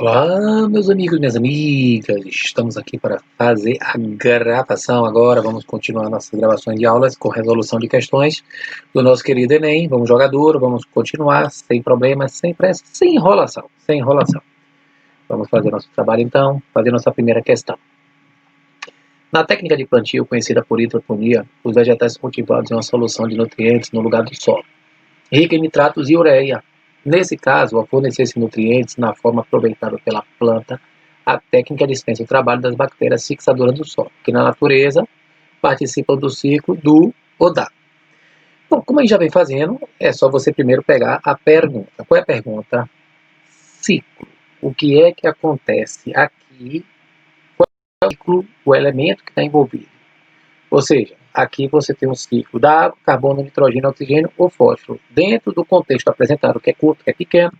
Olá, meus amigos e minhas amigas, estamos aqui para fazer a gravação agora. Vamos continuar nossas gravações de aulas com resolução de questões do nosso querido Enem. Vamos jogar duro, vamos continuar sem problemas, sem pressa, sem enrolação, sem enrolação. Vamos fazer nosso trabalho então, fazer nossa primeira questão. Na técnica de plantio, conhecida por hidroponia, os vegetais são cultivados em uma solução de nutrientes no lugar do solo, rica em nitratos e ureia. Nesse caso, ao fornecer esses nutrientes na forma aproveitada pela planta, a técnica dispensa o trabalho das bactérias fixadoras do solo, que na natureza participam do ciclo do ou da. Bom, como a gente já vem fazendo, é só você primeiro pegar a pergunta. Qual é a pergunta? Ciclo. O que é que acontece aqui? Qual é o ciclo, o elemento que está envolvido? Ou seja, aqui você tem um ciclo da água, carbono, nitrogênio, oxigênio ou fósforo. Dentro do contexto apresentado, que é curto, que é pequeno,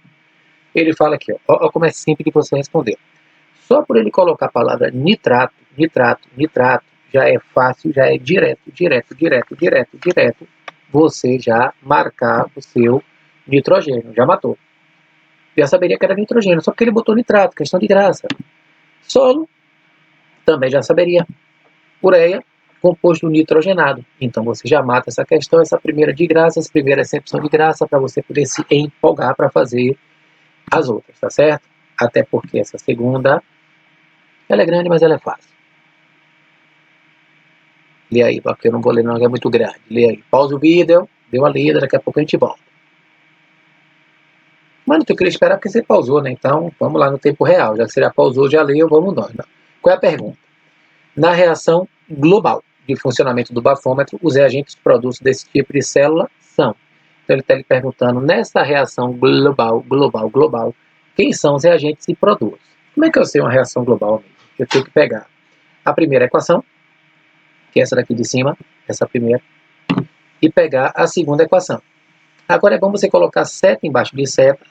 ele fala aqui, ó como é simples de você responder. Só por ele colocar a palavra nitrato, nitrato, nitrato, já é fácil, já é direto, você já marcar o seu nitrogênio, já matou. Já saberia que era nitrogênio, só porque ele botou nitrato, questão de graça. Solo, também já saberia. Ureia, composto nitrogenado. Então você já mata essa questão, essa primeira de graça, essa primeira excepção de graça, para você poder se empolgar para fazer as outras, tá certo? Até porque essa segunda, ela é grande, mas ela é fácil. Lê aí, porque eu não vou ler não, é muito grande. Lê aí, pausa o vídeo, dê uma lida, daqui a pouco a gente volta. Mas não queria esperar porque você pausou, né? Então vamos lá no tempo real, já que você já pausou, já leu, vamos nós. Não. Qual é a pergunta? Na reação global de funcionamento do bafômetro, os reagentes produtos desse tipo de célula são. Então ele está lhe perguntando, nessa reação global, quem são os reagentes e produtos? Como é que eu sei uma reação global? Eu tenho que pegar a primeira equação, que é essa daqui de cima, essa primeira, e pegar a segunda equação. Agora é bom você colocar seta embaixo de seta,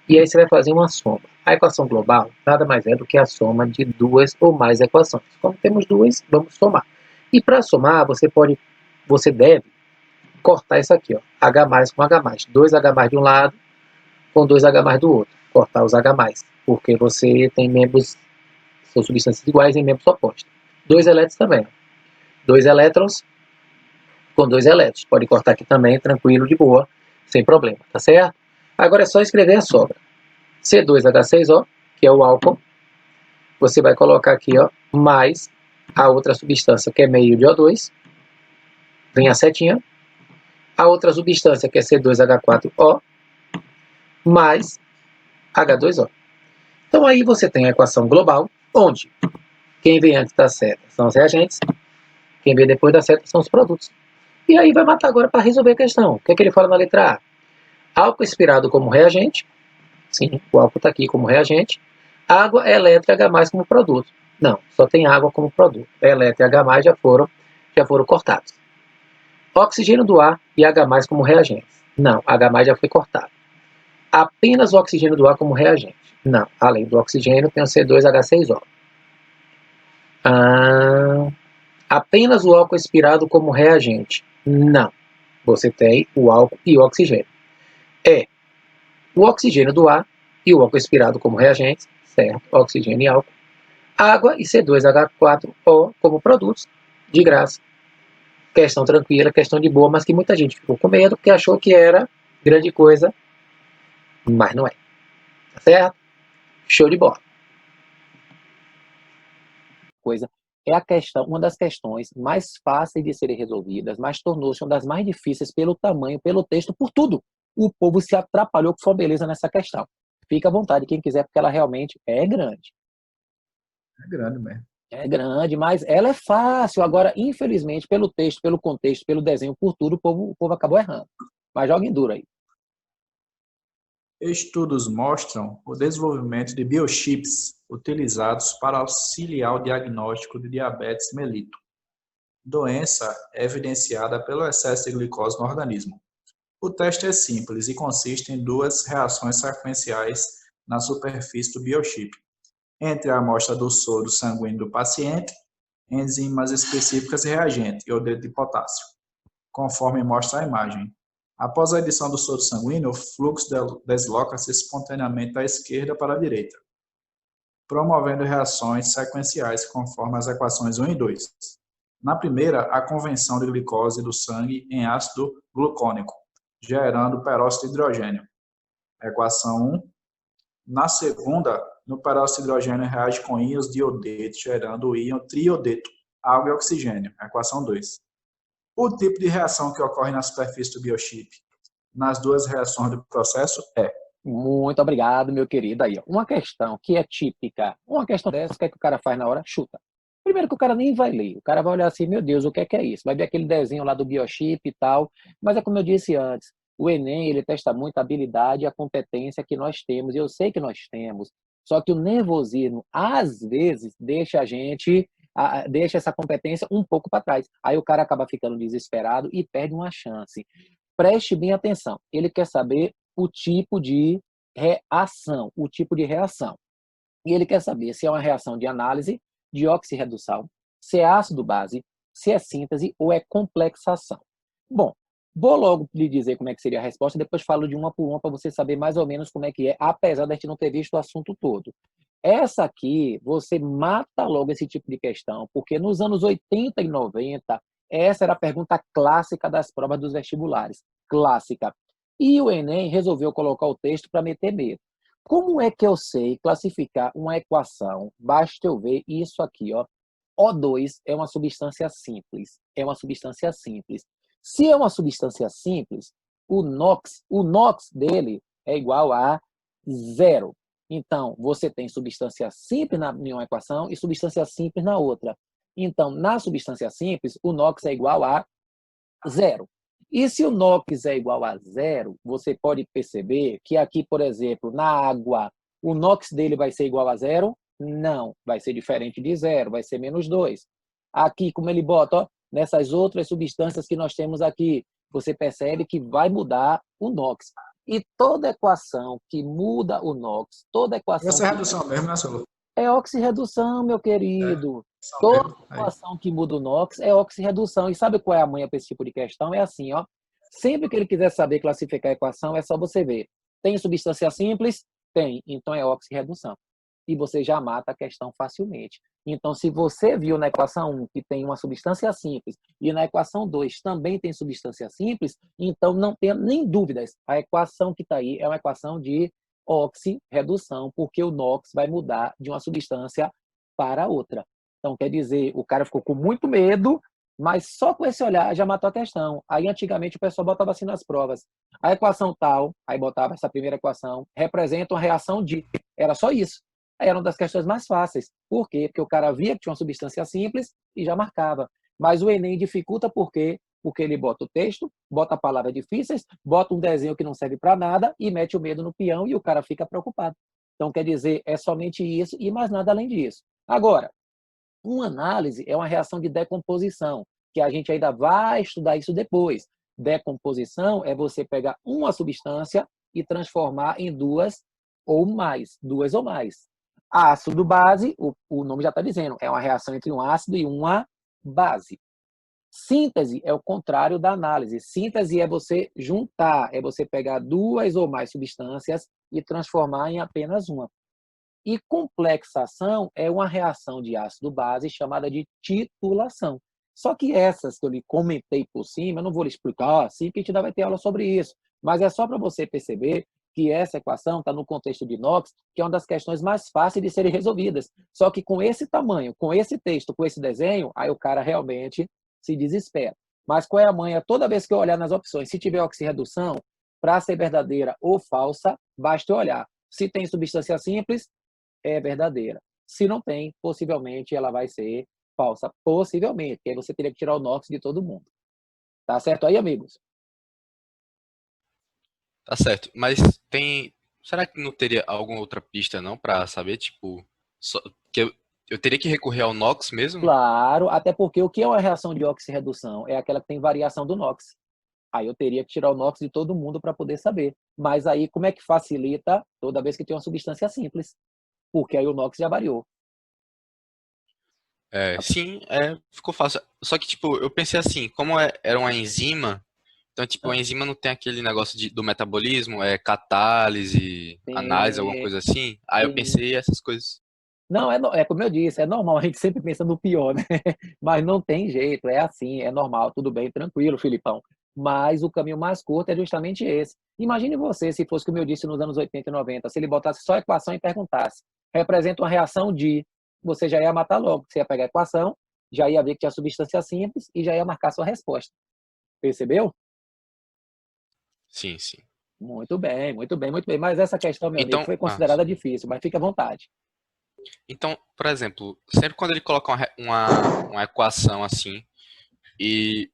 e aí você vai fazer uma soma. A equação global nada mais é do que a soma de duas ou mais equações. Como temos duas, vamos somar. E para somar, você deve cortar isso aqui, ó, H mais com H mais. 2H mais de um lado com 2H mais do outro. Cortar os H mais, porque você tem membros, são substâncias iguais em membros opostos. 2 elétrons também. 2 elétrons com 2 elétrons. Pode cortar aqui também, tranquilo, de boa, sem problema, tá certo? Agora é só escrever a sobra. C2H6O, que é o álcool, você vai colocar aqui, ó, mais a outra substância, que é meio de O2, vem a setinha, a outra substância, que é C2H4O, mais H2O. Então aí você tem a equação global, onde quem vem antes da seta são os reagentes, quem vem depois da seta são os produtos. E aí vai matar agora para resolver a questão. O que é que ele fala na letra A? Álcool expirado como reagente, sim, o álcool está aqui como reagente, água, elétrica e H+, como produto. Não, só tem água como produto. Elétrica e H+, já foram cortados. Oxigênio do ar e H+, como reagentes. Não, H+, já foi cortado. Apenas o oxigênio do ar como reagente. Não, além do oxigênio tem o C2H6O. Apenas o álcool expirado como reagente. Não, você tem o álcool e o oxigênio. É o oxigênio do ar e o álcool expirado como reagentes, certo? Oxigênio e álcool. Água e C2H4O como produtos, de graça. Questão tranquila, questão de boa, mas que muita gente ficou com medo porque achou que era grande coisa, mas não é. Tá certo? Show de bola. Coisa é a questão, uma das questões mais fáceis de serem resolvidas, mas tornou-se uma das mais difíceis pelo tamanho, pelo texto, por tudo. O povo se atrapalhou com sua beleza nessa questão. Fica à vontade, quem quiser, porque ela realmente é grande. É grande mesmo. É grande, mas ela é fácil. Agora, infelizmente, pelo texto, pelo contexto, pelo desenho, por tudo, o povo acabou errando. Mas joguem duro aí. Estudos mostram o desenvolvimento de biochips utilizados para auxiliar o diagnóstico de diabetes mellitus, doença evidenciada pelo excesso de glicose no organismo. O teste é simples e consiste em duas reações sequenciais na superfície do biochip. Entre a amostra do soro sanguíneo do paciente, enzimas específicas e reagente, iodeto de potássio, conforme mostra a imagem. Após a adição do soro sanguíneo, o fluxo desloca-se espontaneamente da esquerda para a direita, promovendo reações sequenciais conforme as equações 1 e 2. Na primeira, a conversão de glicose do sangue em ácido glucônico, gerando peróxido de hidrogênio. Equação 1. Na segunda, no peróxido de hidrogênio reage com íons de iodeto, gerando o íon triodeto, água e oxigênio. Equação 2. O tipo de reação que ocorre na superfície do biochip nas duas reações do processo é. Muito obrigado, meu querido. Aí, ó, uma questão que é típica, uma questão dessa, o que é que o cara faz na hora? Chuta. Primeiro que o cara nem vai ler, o cara vai olhar assim, meu Deus, o que é isso? Vai ver aquele desenho lá do biochip e tal, mas é como eu disse antes, o Enem, ele testa muito a habilidade e a competência que nós temos, e eu sei que nós temos, só que o nervosismo, às vezes, deixa a gente, deixa essa competência um pouco para trás. Aí o cara acaba ficando desesperado e perde uma chance. Preste bem atenção, ele quer saber o tipo de reação, o tipo de reação. E ele quer saber se é uma reação de análise, de oxirredução, se é ácido-base, se é síntese ou é complexação. Bom, vou logo lhe dizer como é que seria a resposta, depois falo de uma por uma para você saber mais ou menos como é que é, apesar de a gente não ter visto o assunto todo. Essa aqui, você mata logo esse tipo de questão, porque nos anos 80 e 90, essa era a pergunta clássica das provas dos vestibulares. Clássica. E o Enem resolveu colocar o texto para meter medo. Como é que eu sei classificar uma equação? Basta eu ver isso aqui, ó. O2 é uma substância simples. É uma substância simples. Se é uma substância simples, o NOx dele é igual a zero. Então, você tem substância simples em uma equação e substância simples na outra. Então, na substância simples, o NOx é igual a zero. E se o NOx é igual a zero, você pode perceber que aqui, por exemplo, na água, o NOx dele vai ser igual a zero? Não, vai ser diferente de zero, vai ser menos 2. Aqui, como ele bota, ó, nessas outras substâncias que nós temos aqui, você percebe que vai mudar o NOx. E toda equação que muda o NOx, toda equação Essa é a que redução mesmo, né, Solo? é oxirredução, meu É, querido. redução Toda mesmo. Aí. equação que muda o NOx é oxirredução. E sabe qual é a manha para esse tipo de questão? É assim, ó. Sempre que ele quiser saber classificar a equação, é só você ver. Tem substância simples? Tem. Então é oxirredução. E você já mata a questão facilmente. Então, se você viu na equação 1 que tem uma substância simples e na equação 2 também tem substância simples, então não tenha nem dúvidas. A equação que está aí é uma equação de oxirredução, porque o NOx vai mudar de uma substância para outra. Então, quer dizer, o cara ficou com muito medo, mas só com esse olhar já matou a questão. Aí, antigamente, o pessoal botava assim nas provas. A equação tal, aí botava essa primeira equação, representa uma reação de. Era só isso. Aí era uma das questões mais fáceis. Por quê? Porque o cara via que tinha uma substância simples e já marcava. Mas o Enem dificulta por quê? Porque ele bota o texto, bota palavras difíceis, bota um desenho que não serve para nada e mete o medo no peão e o cara fica preocupado. Então, quer dizer, é somente isso e mais nada além disso. Agora, uma análise é uma reação de decomposição, que a gente ainda vai estudar isso depois. Decomposição é você pegar uma substância e transformar em duas ou mais. Ácido base, o nome já está dizendo, é uma reação entre um ácido e uma base. Síntese é o contrário da análise. Síntese é você juntar, é você pegar duas ou mais substâncias e transformar em apenas uma. E complexação é uma reação de ácido-base chamada de titulação. Só que essas que eu lhe comentei por cima, eu não vou lhe explicar assim, porque a gente ainda vai ter aula sobre isso. Mas é só para você perceber que essa equação está no contexto de inox, que é uma das questões mais fáceis de serem resolvidas. Só que com esse tamanho, com esse texto, com esse desenho, aí o cara realmente se desespera. Mas qual é a manha? Toda vez que eu olhar nas opções, se tiver oxirredução, para ser verdadeira ou falsa, basta olhar. Se tem substância simples, é verdadeira. Se não tem, possivelmente ela vai ser falsa. Possivelmente, porque aí você teria que tirar o NOx de todo mundo. Tá certo aí, amigos? Tá certo. Mas tem. Será que não teria alguma outra pista não pra saber, tipo, que eu teria que recorrer ao Nox mesmo? Claro, até porque o que é uma reação de oxirredução? É aquela que tem variação do NOx. Aí eu teria que tirar o NOx de todo mundo para poder saber. Mas aí como é que facilita toda vez que tem uma substância simples? Porque aí o NOx já variou. É, sim, ficou fácil. Só que, tipo, eu pensei assim, era uma enzima, Então, tipo, a enzima não tem aquele negócio do metabolismo, é catálise, análise, alguma Tem, coisa assim. Aí eu tem. pensei essas coisas. Não, é como eu disse, é normal, a gente sempre pensa no pior, né? Mas não tem jeito, é assim, é normal, tudo bem, tranquilo, Filipão. Mas o caminho mais curto é justamente esse. Imagine você, se fosse como eu disse nos anos 80 e 90, se ele botasse só a equação e perguntasse, representa uma reação de, você já ia matar logo, você ia pegar a equação, já ia ver que tinha substância simples e já ia marcar sua resposta. Percebeu? Sim, sim. Muito bem, muito bem, muito bem. Mas essa questão, meu amigo, Então, foi considerada sim. difícil, mas fique à vontade. Então, por exemplo, sempre quando ele coloca uma equação assim e,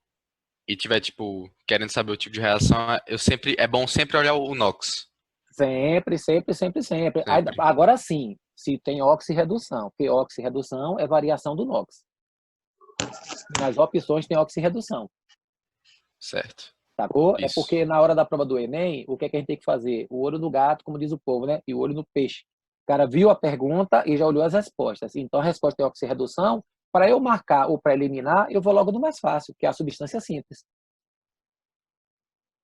e tiver, tipo, querendo saber o tipo de reação, é bom sempre olhar o NOx. Sempre, sempre, sempre, sempre. Sempre. Agora sim, se tem oxirredução, porque oxirredução é variação do NOx. Nas opções tem oxirredução, Certo. sacou? É Isso. porque na hora da prova do Enem, o que é que a gente tem que fazer? O olho do gato, como diz o povo, né? E o olho do peixe. O cara viu a pergunta e já olhou as respostas. Então a resposta é oxirredução. Para eu marcar o preliminar, eu vou logo no mais fácil, que é a substância simples.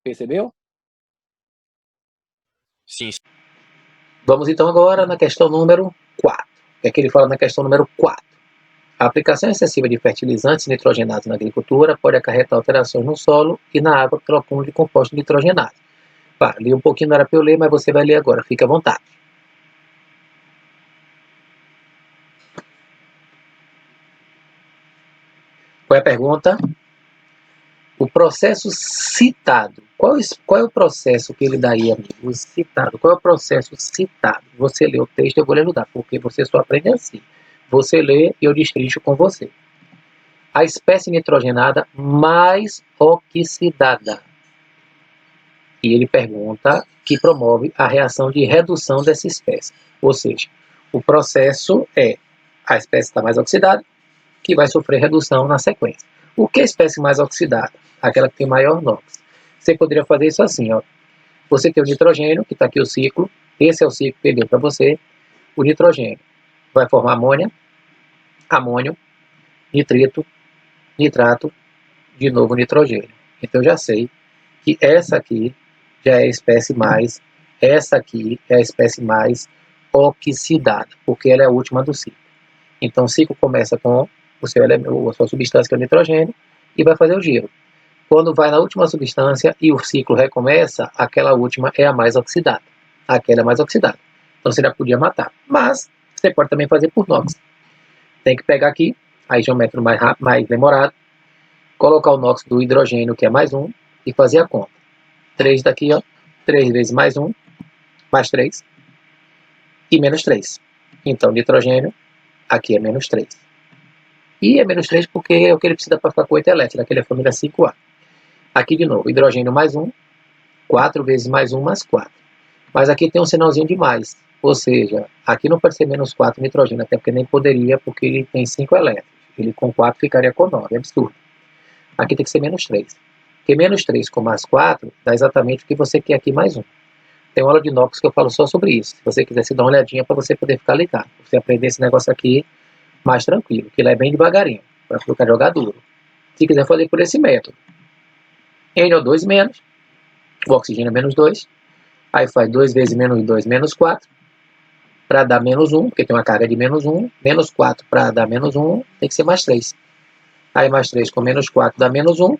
Percebeu? Sim, Vamos então agora na questão número 4. O que é que ele fala na questão número 4? A aplicação excessiva de fertilizantes nitrogenados na agricultura pode acarretar alterações no solo e na água pelo acúmulo de compostos nitrogenados. Pá, li um pouquinho, não era para eu ler, mas você vai ler agora, fique à vontade. Qual é a pergunta? O processo citado. Qual é o processo que ele dá aí, amigo? O citado. Qual é o processo citado? Você lê o texto, eu vou lhe ajudar, porque você só aprende assim. Você lê e eu destrincho com você. A espécie nitrogenada mais oxidada. E ele pergunta que promove a reação de redução dessa espécie. Ou seja, o processo é a espécie está mais oxidada, que vai sofrer redução na sequência. O que é a espécie mais oxidada? Aquela que tem maior NOx. Você poderia fazer isso assim, ó. Você tem o nitrogênio, que está aqui o ciclo. Esse é o ciclo que ele deu para você. O nitrogênio vai formar amônia, amônio, nitrito, nitrato, de novo nitrogênio. Então eu já sei que essa aqui já é a espécie mais, essa aqui é a espécie mais oxidada, porque ela é a última do ciclo. Então o ciclo começa com o seu elemento, a sua substância que é o nitrogênio e vai fazer o giro. Quando vai na última substância e o ciclo recomeça, aquela última é a mais oxidada. Aquela é a mais oxidada. Então você já podia matar. Mas você pode também fazer por NOx. Tem que pegar aqui, aí já é um método mais rápido, mais demorado, colocar o NOx do hidrogênio, que é mais um, e fazer a conta. 3 daqui, ó. 3 vezes mais 1, mais 3, e menos 3. Então, nitrogênio, aqui é menos 3. E é menos 3 porque é o que ele precisa para ficar com 8 elétrons, aquele é a família 5A. Aqui de novo, hidrogênio mais 1, 4 vezes mais 1, mais 4. Mas aqui tem um sinalzinho de mais, ou seja, aqui não pode ser menos 4 nitrogênio, até porque nem poderia, porque ele tem 5 elétrons. Ele com 4 ficaria com 9, é absurdo. Aqui tem que ser menos 3. Porque menos 3 com mais 4 dá exatamente o que você quer aqui mais 1. Tem uma aula de inox que eu falo só sobre isso. Se você quiser se dar uma olhadinha para você poder ficar ligado. Você aprender esse negócio aqui mais tranquilo, que lá é bem devagarinho, para ficar jogar duro. Se quiser fazer por esse método. NO2 menos, o oxigênio é menos 2, aí faz 2 vezes menos 2, menos 4, para dar menos 1, porque tem uma carga de menos 1, menos 4 para dar menos 1, tem que ser mais 3. Aí mais 3 com menos 4 dá menos 1,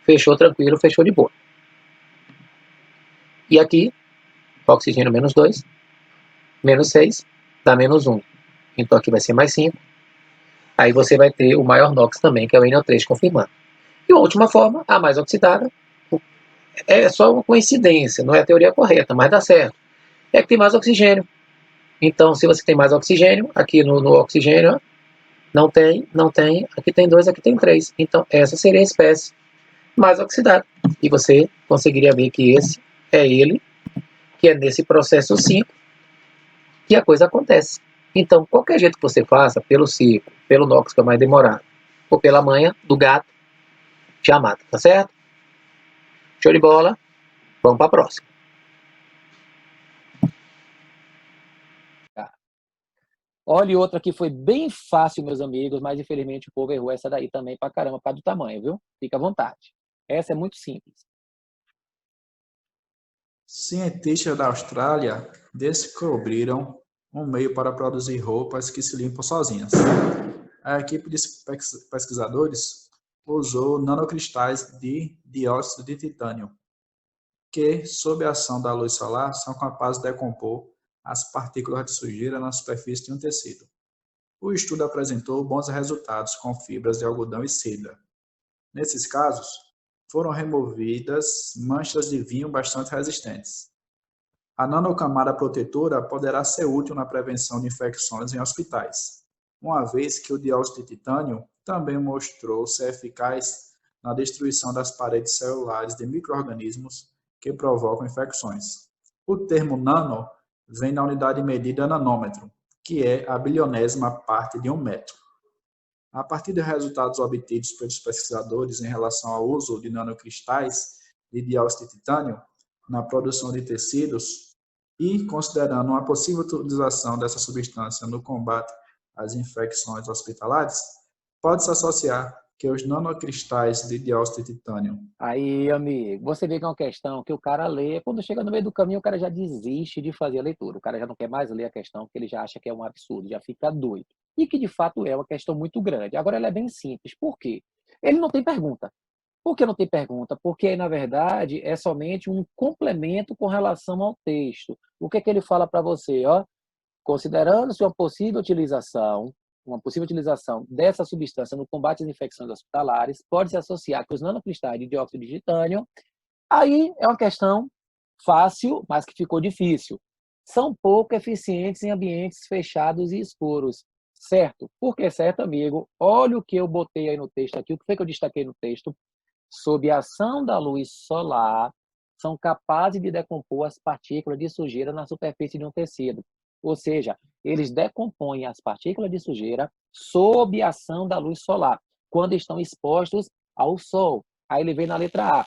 fechou tranquilo, fechou de boa. E aqui, oxigênio menos 2, menos 6, dá menos 1. Então aqui vai ser mais 5. Aí você vai ter o maior NOx também, que é o NO3, confirmando. E a última forma, a mais oxidada, é só uma coincidência, não é a teoria correta, mas dá certo. É que tem mais oxigênio. Então, se você tem mais oxigênio, aqui no oxigênio, não tem, aqui tem 2, aqui tem 3. Então, essa seria a espécie mais oxidada. E você conseguiria ver que esse é ele, que é nesse processo 5, que a coisa acontece. Então, qualquer jeito que você faça, pelo ciclo, pelo NOx, que é mais demorado, ou pela manha do gato, já mata, tá certo? Show de bola. Vamos para a próxima. Tá. Olha, outra que foi bem fácil, meus amigos, mas infelizmente o povo errou essa daí também pra caramba, por causa do tamanho, viu? Fica à vontade. Essa é muito simples. Cientistas da Austrália descobriram um meio para produzir roupas que se limpam sozinhas. A equipe de pesquisadores usou nanocristais de dióxido de titânio, que, sob a ação da luz solar, são capazes de decompor as partículas de sujeira na superfície de um tecido. O estudo apresentou bons resultados com fibras de algodão e seda. Nesses casos, foram removidas manchas de vinho bastante resistentes. A nanocamada protetora poderá ser útil na prevenção de infecções em hospitais, uma vez que o dióxido de titânio também mostrou ser eficaz na destruição das paredes celulares de micro-organismos que provocam infecções. O termo nano vem da unidade medida nanômetro, que é a bilionésima parte de um metro. A partir de resultados obtidos pelos pesquisadores em relação ao uso de nanocristais de dióxido de titânio na produção de tecidos e considerando uma possível utilização dessa substância no combate às infecções hospitalares, pode-se associar que os nanocristais de dióxido de titânio. Aí, amigo, você vê que é uma questão que o cara lê, quando chega no meio do caminho, o cara já desiste de fazer a leitura. O cara já não quer mais ler a questão, porque ele já acha que é um absurdo, já fica doido. E que, de fato, é uma questão muito grande. Agora, ela é bem simples. Por quê? Ele não tem pergunta. Por que não tem pergunta? Porque, na verdade, é somente um complemento com relação ao texto. O que é que ele fala para você? Ó, considerando-se uma possível utilização dessa substância no combate às infecções hospitalares, pode se associar com os nanocristais de dióxido de titânio. Aí é uma questão fácil, mas que ficou difícil. São pouco eficientes em ambientes fechados e escuros. Certo? Por que certo, amigo? Olha o que eu botei aí no texto aqui. O que foi que eu destaquei no texto? Sob a ação da luz solar, são capazes de decompor as partículas de sujeira na superfície de um tecido. Ou seja, eles decompõem as partículas de sujeira sob a ação da luz solar, quando estão expostos ao sol. Aí ele vem na letra A.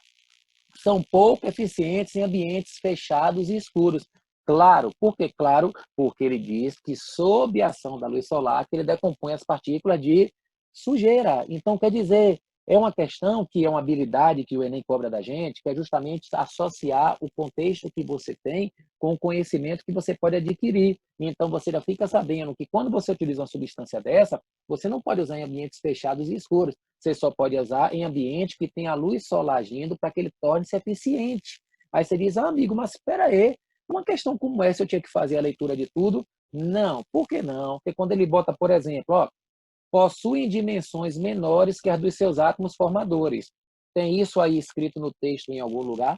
São pouco eficientes em ambientes fechados e escuros. Claro, por que claro? Porque ele diz que sob a ação da luz solar que ele decompõe as partículas de sujeira. Então, quer dizer, é uma questão que é uma habilidade que o Enem cobra da gente, que é justamente associar o contexto que você tem com o conhecimento que você pode adquirir. Então, você já fica sabendo que quando você utiliza uma substância dessa, você não pode usar em ambientes fechados e escuros. Você só pode usar em ambiente que tem a luz solar agindo para que ele torne-se eficiente. Aí você diz, amigo, mas espera aí, uma questão como essa eu tinha que fazer a leitura de tudo? Não, por que não? Porque quando ele bota, por exemplo, ó, possuem dimensões menores que as dos seus átomos formadores. Tem isso aí escrito no texto em algum lugar?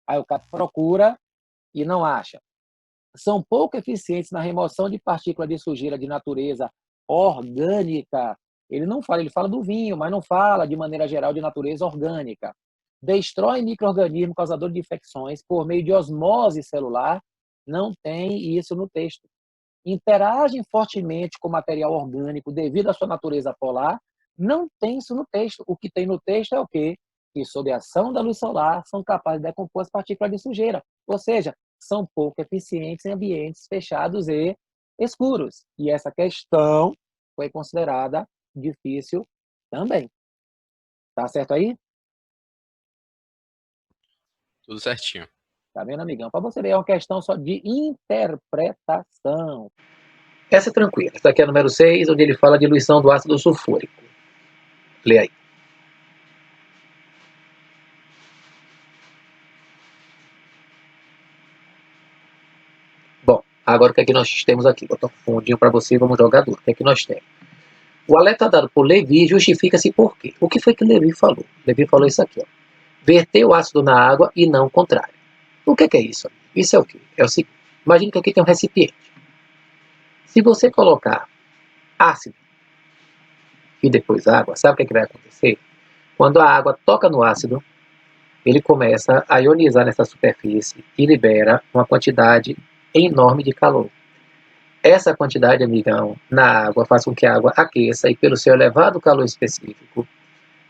Aí o cara procura e não acha. São pouco eficientes na remoção de partículas de sujeira de natureza orgânica. Ele não fala, ele fala do vinho, mas não fala de maneira geral de natureza orgânica. Destrói micro-organismos causadores de infecções por meio de osmose celular. Não tem isso no texto. Interagem fortemente com material orgânico devido à sua natureza polar. Não tem isso no texto. O que tem no texto é o quê? Que, sob a ação da luz solar, são capazes de decompor as partículas de sujeira. Ou seja, são pouco eficientes em ambientes fechados e escuros. E essa questão foi considerada difícil também. Tá certo aí? Tudo certinho. Tá vendo, amigão? Para você ver, é uma questão só de interpretação. Essa é tranquila. Essa aqui é a número 6, onde ele fala de diluição do ácido sulfúrico. Lê aí. Bom, agora o que é que nós temos aqui? Vou botar um fundinho para você e vamos jogar duro. O que é que nós temos? O alerta dado por Levi justifica-se por quê? O que foi que Levi falou? Levi falou isso aqui, ó. Verter o ácido na água e não o contrário. O que é isso? Isso é o quê? É o seguinte. Imagine que aqui tem um recipiente. Se você colocar ácido e depois água, sabe o que vai acontecer? Quando a água toca no ácido, ele começa a ionizar nessa superfície e libera uma quantidade enorme de calor. Essa quantidade, amigão, na água faz com que a água aqueça e pelo seu elevado calor específico,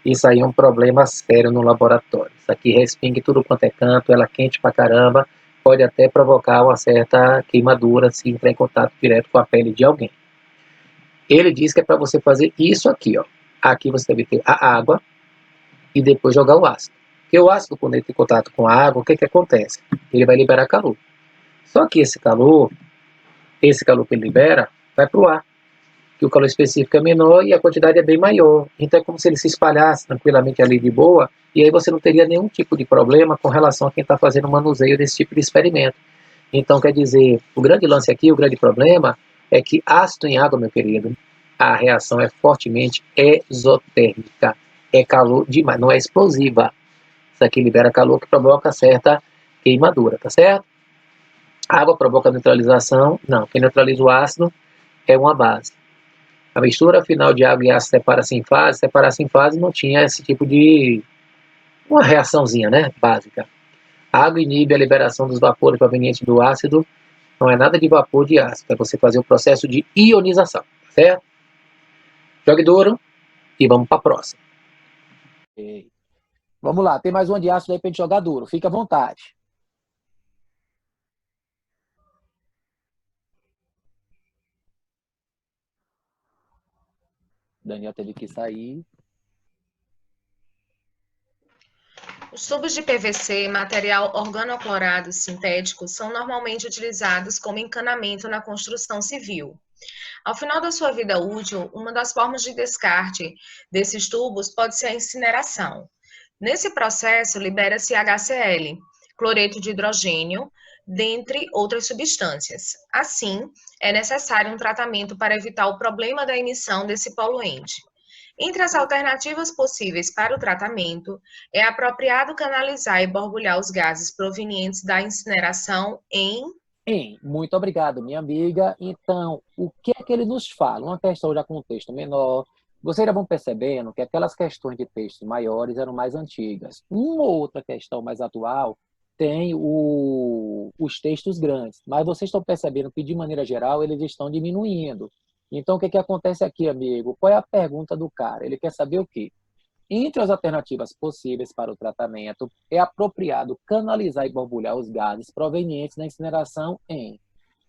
isso aí é um problema sério no laboratório. Isso aqui respinga tudo quanto é canto, ela é quente pra caramba, pode até provocar uma certa queimadura se entrar em contato direto com a pele de alguém. Ele diz que é para você fazer isso aqui, ó. Aqui você deve ter a água e depois jogar o ácido. Porque o ácido, quando entra em contato com a água, o que acontece? Ele vai liberar calor. Só que esse calor que ele libera, vai para o ar, que o calor específico é menor e a quantidade é bem maior. Então é como se ele se espalhasse tranquilamente ali de boa, e aí você não teria nenhum tipo de problema com relação a quem está fazendo o manuseio desse tipo de experimento. Então, quer dizer, o grande lance aqui, o grande problema, é que ácido em água, meu querido, a reação é fortemente exotérmica. É calor demais, não é explosiva. Isso aqui libera calor que provoca certa queimadura, tá certo? A água provoca neutralização? Não. Quem neutraliza o ácido é uma base. A mistura final de água e ácido separa-se em fase não tinha esse tipo de uma reaçãozinha, né, básica. A água inibe a liberação dos vapores provenientes do ácido, não é nada de vapor de ácido, é você fazer o processo de ionização, certo? Jogue duro e vamos para a próxima. Ok. Vamos lá, tem mais uma de ácido aí pra gente jogar duro. Fica à vontade. Daniel teve que sair. Os tubos de PVC, material organoclorado sintético, são normalmente utilizados como encanamento na construção civil. Ao final da sua vida útil, uma das formas de descarte desses tubos pode ser a incineração. Nesse processo, libera-se HCl, cloreto de hidrogênio, dentre outras substâncias. Assim, é necessário um tratamento para evitar o problema da emissão desse poluente. Entre as alternativas possíveis para o tratamento, é apropriado canalizar e borbulhar os gases provenientes da incineração em... Muito obrigado, minha amiga. Então, o que é que ele nos fala? Uma questão já com um texto menor. Vocês já vão percebendo que aquelas questões de textos maiores eram mais antigas. Uma ou outra questão mais atual tem os textos grandes, mas vocês estão percebendo que, de maneira geral, eles estão diminuindo. Então, o que acontece aqui, amigo? Qual é a pergunta do cara? Ele quer saber o quê? Entre as alternativas possíveis para o tratamento, é apropriado canalizar e borbulhar os gases provenientes da incineração em...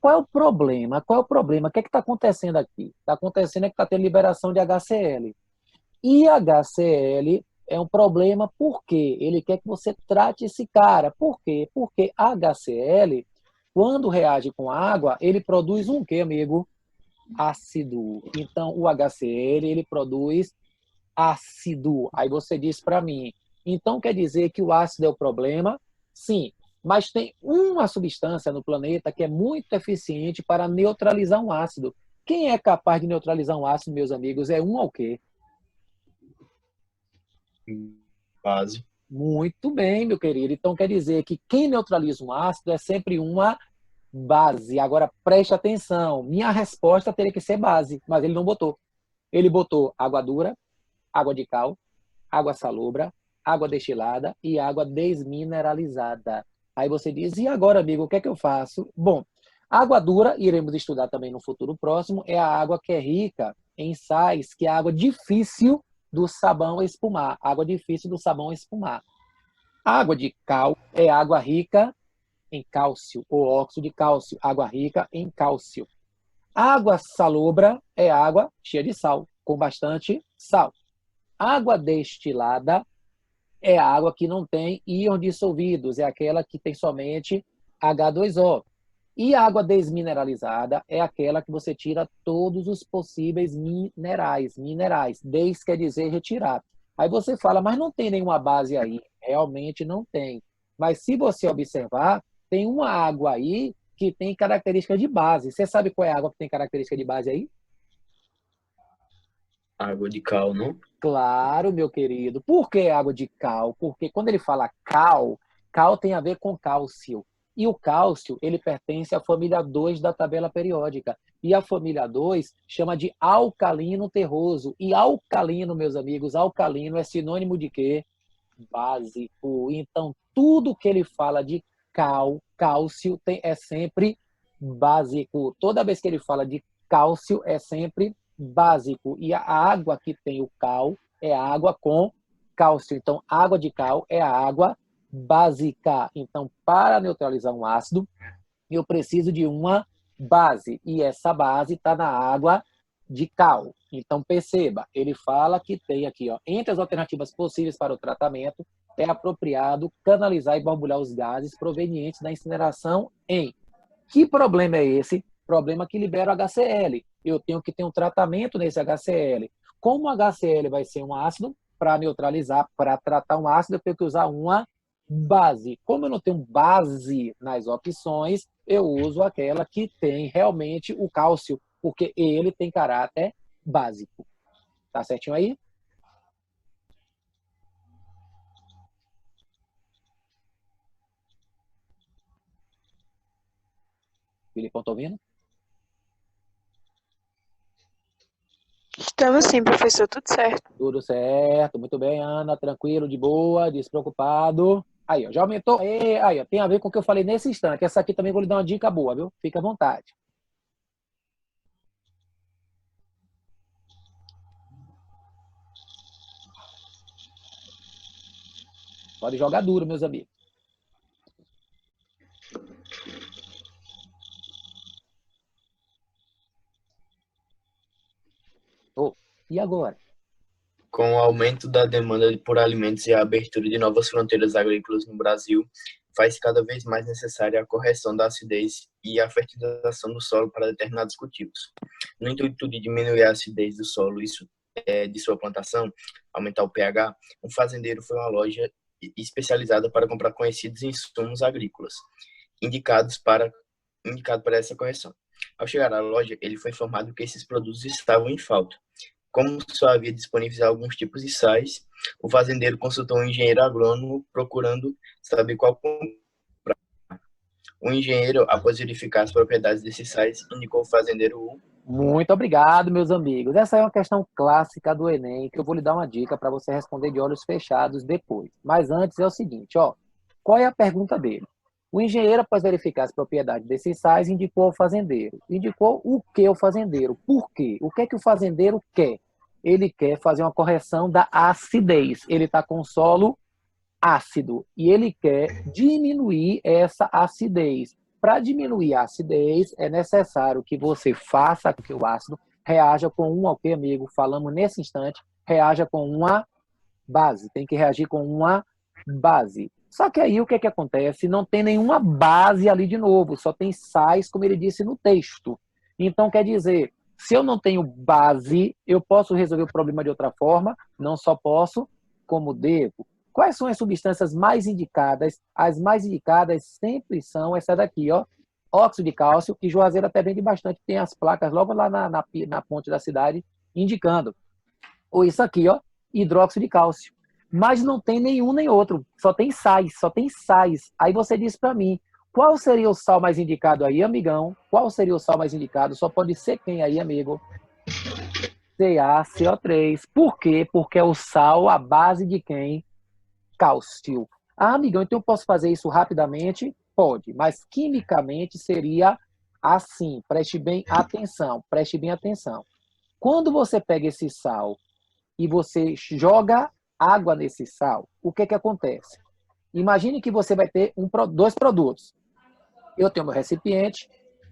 Qual é o problema? Qual é o problema? O que está acontecendo aqui? Está acontecendo é que está tendo liberação de HCl. E HCl é um problema porque ele quer que você trate esse cara. Por quê? Porque HCl, quando reage com água, ele produz um quê, amigo? Ácido. Então, o HCl, ele produz ácido. Aí você diz para mim, então quer dizer que o ácido é o problema? Sim, mas tem uma substância no planeta que é muito eficiente para neutralizar um ácido. Quem é capaz de neutralizar um ácido, meus amigos, é um ao quê? Base. Muito bem, meu querido. Então quer dizer que quem neutraliza um ácido é sempre uma base. Agora preste atenção, minha resposta teria que ser base, mas ele não botou. Ele botou água dura, água de cal, água salobra, água destilada e água desmineralizada. Aí você diz, e agora, amigo, o que é que eu faço? Bom, água dura, iremos estudar também no futuro próximo, é a água que é rica em sais, que é a água difícil do sabão espumar. Água difícil do sabão espumar. Água de cal é água rica em cálcio, ou óxido de cálcio, água rica em cálcio. Água salobra é água cheia de sal, com bastante sal. Água destilada é a água que não tem íons dissolvidos, é aquela que tem somente H2O. E a água desmineralizada é aquela que você tira todos os possíveis minerais. Des quer dizer retirar. Aí você fala, mas não tem nenhuma base aí. Realmente não tem. Mas se você observar, tem uma água aí que tem característica de base. Você sabe qual é a água que tem característica de base aí? Água de cal, não? Claro, meu querido. Por que água de cal? Porque quando ele fala cal, cal tem a ver com cálcio. E o cálcio, ele pertence à família 2 da tabela periódica. E a família 2 chama de alcalino terroso. E alcalino, meus amigos, alcalino é sinônimo de quê? Básico. Então, tudo que ele fala de cálcio, é sempre básico. Toda vez que ele fala de cálcio, é sempre básico. E a água que tem o cal é a água com cálcio. Então, água de cal é a água básica. Então, para neutralizar um ácido, eu preciso de uma base. E essa base está na água de cal. Então, perceba, ele fala que tem aqui, ó, entre as alternativas possíveis para o tratamento, é apropriado canalizar e borbulhar os gases provenientes da incineração em... Que problema é esse? Problema que libera o HCl. Eu tenho que ter um tratamento nesse HCl. Como o HCl vai ser um ácido, para neutralizar, para tratar um ácido, eu tenho que usar uma base. Como eu não tenho base nas opções, eu uso aquela que tem realmente o cálcio, porque ele tem caráter básico. Tá certinho aí? Filipão, tá ouvindo? Estamos sim, professor, tudo certo. Tudo certo, muito bem, Ana, tranquilo, de boa, despreocupado. Aí, ó, já aumentou. Aí, ó, tem a ver com o que eu falei nesse instante. Essa aqui também vou lhe dar uma dica boa, viu? Fica à vontade. Pode jogar duro, meus amigos. Oh, e agora? Com o aumento da demanda por alimentos e a abertura de novas fronteiras agrícolas no Brasil, faz cada vez mais necessária a correção da acidez e a fertilização do solo para determinados cultivos. No intuito de diminuir a acidez do solo de sua plantação, aumentar o pH, um fazendeiro foi a uma loja especializada para comprar conhecidos insumos agrícolas, indicado para essa correção. Ao chegar à loja, ele foi informado que esses produtos estavam em falta. Como só havia disponíveis alguns tipos de sais, o fazendeiro consultou um engenheiro agrônomo procurando saber qual comprar. O engenheiro, após verificar as propriedades desses sais, indicou ao fazendeiro o... Muito obrigado, meus amigos. Essa é uma questão clássica do Enem, que eu vou lhe dar uma dica para você responder de olhos fechados depois. Mas antes é o seguinte, ó. Qual é a pergunta dele? O engenheiro, após verificar as propriedades desses sais, indicou ao fazendeiro. Indicou o que ao fazendeiro? Por quê? O que é que o fazendeiro quer? Ele quer fazer uma correção da acidez. Ele está com solo ácido e ele quer diminuir essa acidez. Para diminuir a acidez, é necessário que você faça que o ácido reaja com uma, ok, amigo? Falamos nesse instante, reaja com uma base. Tem que reagir com uma base. Só que aí o que é que acontece? Não tem nenhuma base ali de novo, só tem sais, como ele disse no texto. Então, quer dizer, se eu não tenho base, eu posso resolver o problema de outra forma, não só posso, como devo. Quais são as substâncias mais indicadas? As mais indicadas sempre são essa daqui, ó, óxido de cálcio, que Juazeiro até vende bastante, tem as placas logo lá na ponte da cidade indicando. Ou isso aqui, ó, hidróxido de cálcio. Mas não tem nenhum nem outro, só tem sais, só tem sais. Aí você diz para mim, qual seria o sal mais indicado aí, amigão? Qual seria o sal mais indicado? Só pode ser quem aí, amigo? CaCO3. Por quê? Porque é o sal à base de quem? Cálcio. Ah, amigão, então eu posso fazer isso rapidamente? Pode, mas quimicamente seria assim. Preste bem atenção, preste bem atenção. Quando você pega esse sal e você joga água nesse sal, o que que acontece? Imagine que você vai ter dois produtos. Eu tenho meu recipiente,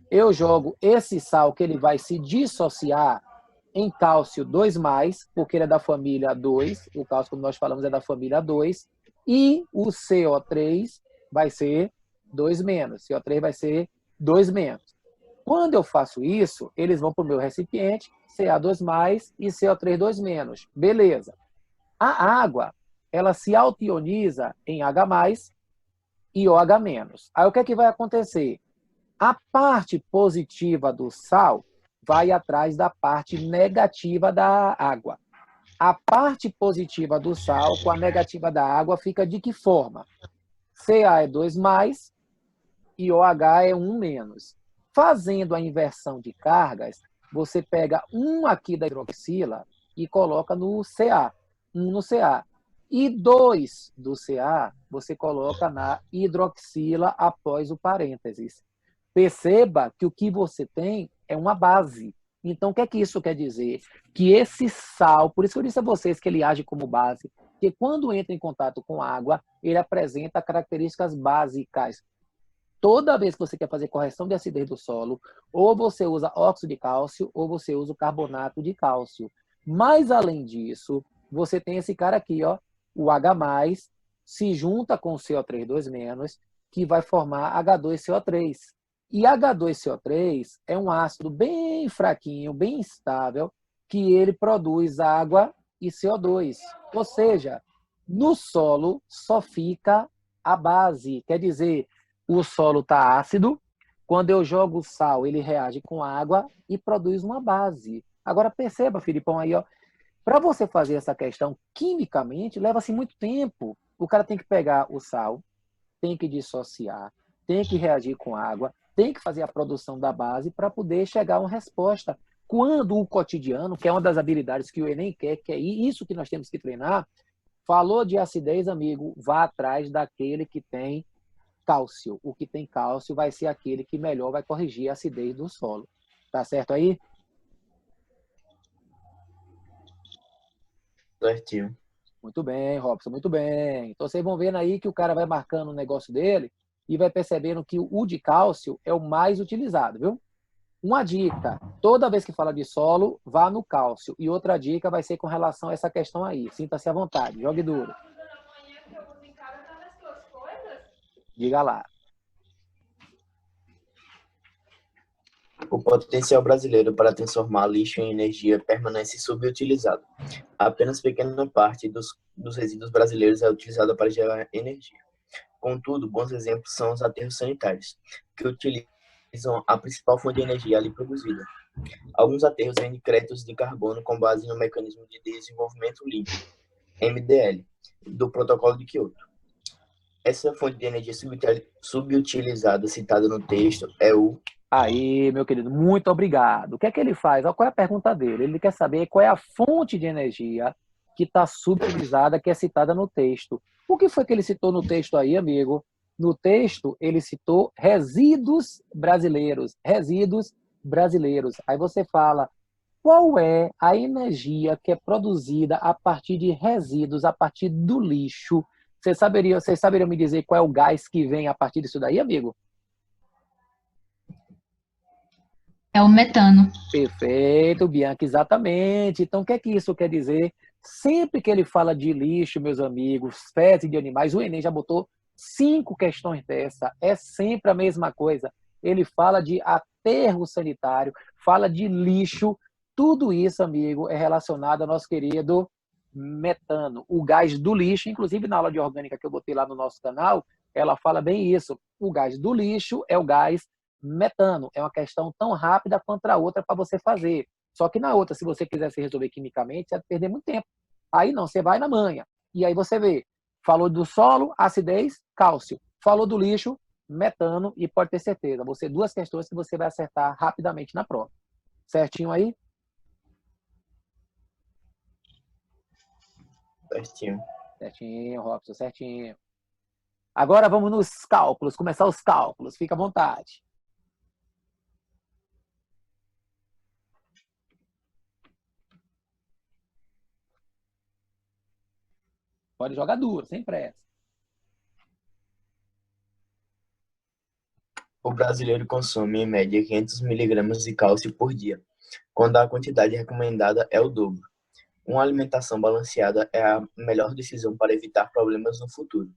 eu jogo esse sal que ele vai se dissociar em cálcio 2+, porque ele é da família 2, o cálcio, como nós falamos, é da família 2, e o CO3 vai ser 2-, CO3 vai ser 2-. Quando eu faço isso, eles vão para o meu recipiente, Ca2+ e CO3 2-. Beleza. A água, ela se autoioniza em H+ e OH-. Aí o que é que vai acontecer? A parte positiva do sal vai atrás da parte negativa da água. A parte positiva do sal com a negativa da água fica de que forma? Ca é 2+ e OH é 1-. Fazendo a inversão de cargas, você pega um aqui da hidroxila e coloca no Ca, no Ca. E 2 do Ca você coloca na hidroxila após o parênteses. Perceba que o que você tem é uma base. Então, o que é que isso quer dizer? Que esse sal, por isso que eu disse a vocês que ele age como base, que quando entra em contato com água, ele apresenta características básicas. Toda vez que você quer fazer correção de acidez do solo, ou você usa óxido de cálcio, ou você usa o carbonato de cálcio. Mas, além disso, você tem esse cara aqui, ó, o H+, se junta com o CO3 2-, que vai formar H2CO3. E H2CO3 é um ácido bem fraquinho, bem instável, que ele produz água e CO2. Ou seja, no solo só fica a base. Quer dizer, o solo está ácido, quando eu jogo sal, ele reage com água e produz uma base. Agora perceba, Filipão, aí, ó, para você fazer essa questão quimicamente, leva-se muito tempo. O cara tem que pegar o sal, tem que dissociar, tem que reagir com água, tem que fazer a produção da base para poder chegar a uma resposta. Quando o cotidiano, que é uma das habilidades que o Enem quer, que é isso que nós temos que treinar, falou de acidez, amigo, vá atrás daquele que tem cálcio. O que tem cálcio vai ser aquele que melhor vai corrigir a acidez do solo. Tá certo aí? Certinho. Muito bem, Robson, muito bem. Então vocês vão vendo aí que o cara vai marcando o negócio dele e vai percebendo que o de cálcio é o mais utilizado, viu? Uma dica, toda vez que fala de solo, vá no cálcio. E outra dica vai ser com relação a essa questão aí. Sinta-se à vontade, jogue duro. Diga lá. O potencial brasileiro para transformar lixo em energia permanece subutilizado. Apenas pequena parte dos resíduos brasileiros é utilizada para gerar energia. Contudo, bons exemplos são os aterros sanitários, que utilizam a principal fonte de energia ali produzida. Alguns aterros vendem créditos de carbono com base no Mecanismo de Desenvolvimento Limpo, MDL, do Protocolo de Quioto. Essa fonte de energia subutilizada citada no texto é o... Aí, meu querido, muito obrigado. O que é que ele faz? Qual é a pergunta dele? Ele quer saber qual é a fonte de energia que está subutilizada, que é citada no texto. O que foi que ele citou no texto aí, amigo? No texto, ele citou resíduos brasileiros. Resíduos brasileiros. Aí você fala, qual é a energia que é produzida a partir de resíduos, a partir do lixo? Vocês saberiam me dizer qual é o gás que vem a partir disso daí, amigo? É o metano. Perfeito, Bianca, exatamente. Então, o que é que isso quer dizer? Sempre que ele fala de lixo, meus amigos, fezes de animais, o Enem já botou 5 questões dessa. É sempre a mesma coisa. Ele fala de aterro sanitário, fala de lixo. Tudo isso, amigo, é relacionado ao nosso querido metano, o gás do lixo. Inclusive, na aula de orgânica que eu botei lá no nosso canal, ela fala bem isso. O gás do lixo é o gás metano. É uma questão tão rápida quanto a outra para você fazer. Só que na outra, se você quisesse resolver quimicamente, você vai perder muito tempo. Aí não, você vai na manha. E aí você vê, falou do solo, acidez, cálcio. Falou do lixo, metano, e pode ter certeza, você 2 questões que você vai acertar rapidamente na prova. Certinho aí? Certinho. Certinho, Robson, certinho. Agora vamos nos cálculos, começar os cálculos. Fica à vontade. Pode jogar duro, sem pressa. O brasileiro consome, em média, 500 miligramas de cálcio por dia, quando a quantidade recomendada é o dobro. Uma alimentação balanceada é a melhor decisão para evitar problemas no futuro,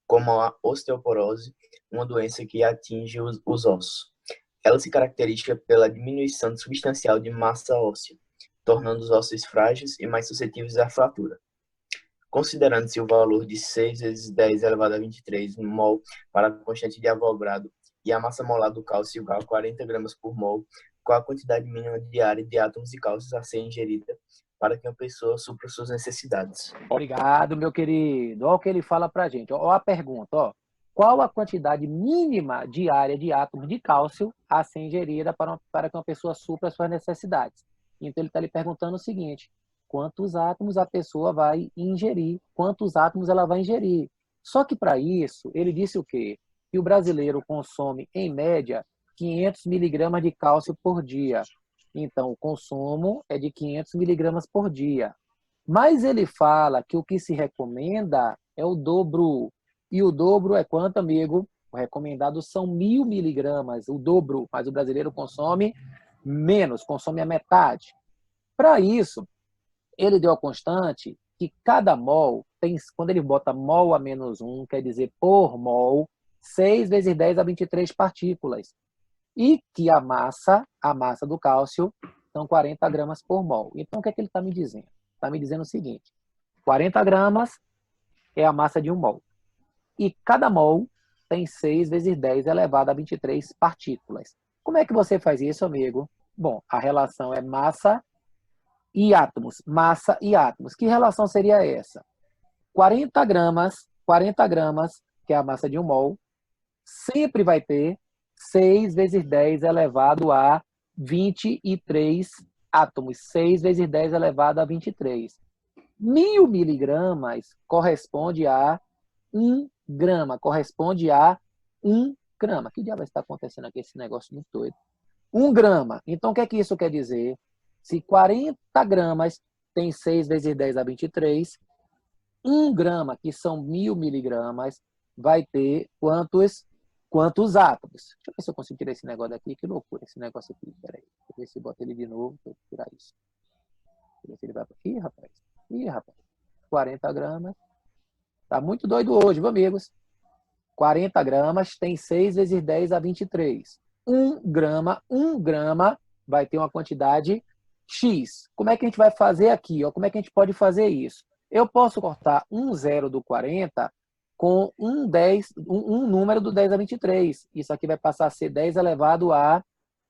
como a osteoporose, uma doença que atinge os ossos. Ela se caracteriza pela diminuição substancial de massa óssea, tornando os ossos frágeis e mais suscetíveis à fratura. Considerando-se o valor de 6 vezes 10 elevado a 23 mol para a constante de Avogadro e a massa molar do cálcio igual a 40 gramas por mol, qual a quantidade mínima diária de átomos de cálcio a ser ingerida para que uma pessoa supra suas necessidades? Obrigado, meu querido. Olha o que ele fala para a gente. Olha a pergunta. Ó. Qual a quantidade mínima diária de átomos de cálcio a ser ingerida para que uma pessoa supra suas necessidades? Então, ele está lhe perguntando o seguinte: quantos átomos a pessoa vai ingerir? Quantos átomos ela vai ingerir? Só que, para isso, ele disse o quê? Que o brasileiro consome, em média, 500 miligramas de cálcio por dia. Então, o consumo é de 500 miligramas por dia. Mas ele fala que o que se recomenda é o dobro. E o dobro é quanto, amigo? O recomendado são 1.000 miligramas, o dobro. Mas o brasileiro consome menos, consome a metade. Para isso, ele deu a constante que cada mol quando ele bota mol a menos 1, quer dizer por mol, 6 vezes 10 a 23 partículas. E que a massa do cálcio, são 40 gramas por mol. Então, o que é que ele está me dizendo? Está me dizendo o seguinte: 40 gramas é a massa de 1 mol. E cada mol tem 6 vezes 10 elevado a 23 partículas. Como é que você faz isso, amigo? Bom, a relação é massa e átomos. Massa e átomos. Que relação seria essa? 40 gramas, que é a massa de 1 mol, sempre vai ter 6 vezes 10 elevado a 23 átomos. 6 vezes 10 elevado a 23. 1000 miligramas corresponde a 1 grama. Corresponde a 1 grama. Que diabo está acontecendo aqui, esse negócio muito doido? 1 grama. Então, o que é que isso quer dizer? Se 40 gramas tem 6 vezes 10 a 23, 1 grama, que são 1000 miligramas, vai ter quantos átomos? Deixa eu ver se eu consigo tirar esse negócio daqui. Que loucura esse negócio aqui. Peraí. Deixa eu ver se bota ele de novo. Vou tirar isso. Deixa eu ver se ele vai... Ih, rapaz. 40 gramas. Tá muito doido hoje, viu, amigos? 40 gramas tem 6 vezes 10 a 23. 1 grama vai ter uma quantidade X. Como é que a gente vai fazer aqui? Ó? Como é que a gente pode fazer isso? Eu posso cortar um zero do 40 com um número do 10 a 23. Isso aqui vai passar a ser 10 elevado a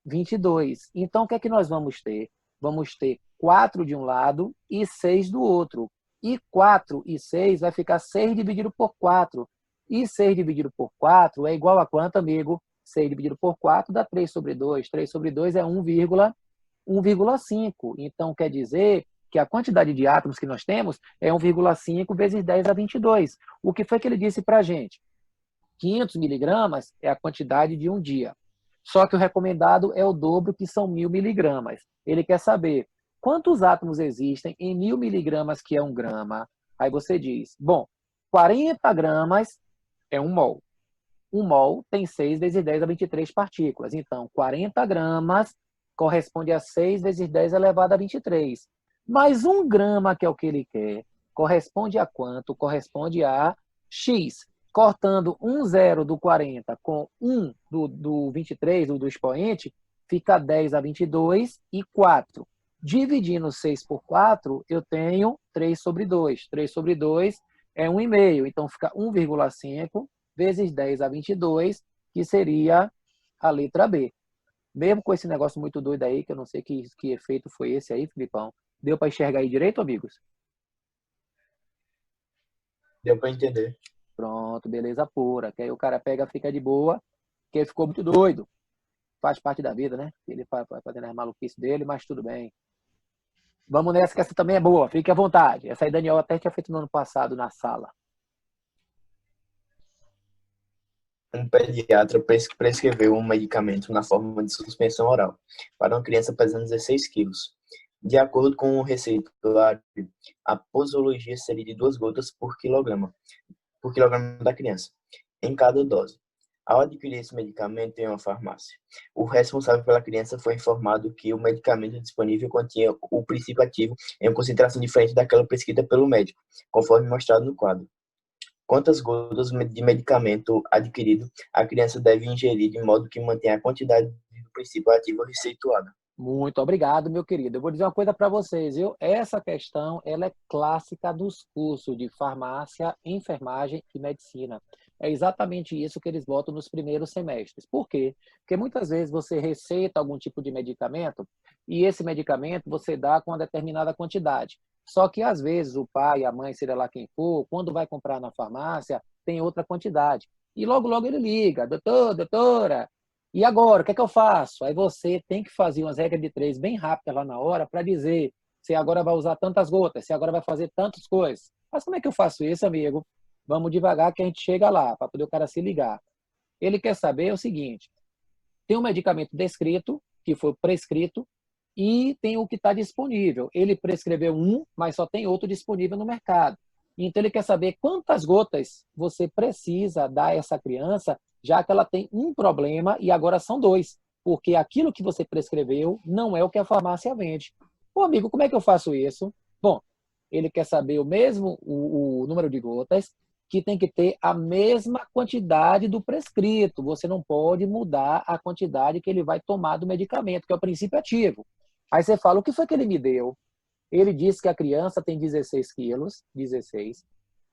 22. Então, o que é que nós vamos ter? Vamos ter 4 de um lado e 6 do outro. E 4 e 6 vai ficar 6 dividido por 4. E 6 dividido por 4 é igual a quanto, amigo? 6 dividido por 4 dá 3 sobre 2. 3 sobre 2 é 1,5. Então, quer dizer que a quantidade de átomos que nós temos é 1,5 vezes 10 a 22. O que foi que ele disse para a gente? 500 miligramas é a quantidade de um dia. Só que o recomendado é o dobro, que são 1000 miligramas. Ele quer saber quantos átomos existem em 1000 miligramas, que é 1 grama. Aí você diz, bom, 40 gramas é 1 mol. 1 mol tem 6 vezes 10 a 23 partículas. Então, 40 gramas corresponde a 6 vezes 10 elevado a 23. Mas 1 grama, que é o que ele quer, corresponde a quanto? Corresponde a X. Cortando 1 zero do 40 com 1 do 23, do expoente, fica 10 a 22 e 4. Dividindo 6 por 4, eu tenho 3 sobre 2. 3 sobre 2 é 1,5. Então, fica 1,5 vezes 10 a 22, que seria a letra B. Mesmo com esse negócio muito doido aí, que eu não sei que efeito foi esse aí, Filipão. Deu para enxergar aí direito, amigos? Deu para entender. Pronto, beleza pura. Que aí o cara pega, fica de boa, que ele ficou muito doido. Faz parte da vida, né? Ele vai fazendo as maluquices dele, mas tudo bem. Vamos nessa, que essa também é boa. Fique à vontade. Essa aí Daniel até tinha feito no ano passado na sala. Um pediatra prescreveu um medicamento na forma de suspensão oral para uma criança pesando 16 quilos. De acordo com o receituário, a posologia seria de 2 gotas por quilograma da criança, em cada dose. Ao adquirir esse medicamento em uma farmácia, o responsável pela criança foi informado que o medicamento disponível continha o princípio ativo em uma concentração diferente daquela prescrita pelo médico, conforme mostrado no quadro. Quantas gotas de medicamento adquirido a criança deve ingerir de modo que mantenha a quantidade do princípio ativo receituada? Muito obrigado, meu querido. Eu vou dizer uma coisa para vocês, viu? Essa questão, ela é clássica dos cursos de farmácia, enfermagem e medicina. É exatamente isso que eles botam nos primeiros semestres. Por quê? Porque muitas vezes você receita algum tipo de medicamento e esse medicamento você dá com uma determinada quantidade. Só que às vezes o pai, a mãe, seja lá quem for, quando vai comprar na farmácia, tem outra quantidade. E logo, logo ele liga, doutora, e agora, o que é que eu faço? Aí você tem que fazer umas regras de 3 bem rápidas lá na hora para dizer se agora vai usar tantas gotas, se agora vai fazer tantas coisas. Mas como é que eu faço isso, amigo? Vamos devagar que a gente chega lá, para poder o cara se ligar. Ele quer saber o seguinte, tem um medicamento descrito, que foi prescrito, e tem o que está disponível. Ele prescreveu um, mas só tem outro disponível no mercado. Então ele quer saber quantas gotas você precisa dar a essa criança, já que ela tem um problema e agora são 2, porque aquilo que você prescreveu não é o que a farmácia vende. Pô, amigo, como é que eu faço isso? Bom, ele quer saber o mesmo o número de gotas, que tem que ter a mesma quantidade do prescrito. Você não pode mudar a quantidade que ele vai tomar do medicamento, que é o princípio ativo. Aí você fala, o que foi que ele me deu? Ele disse que a criança tem 16 quilos, 16,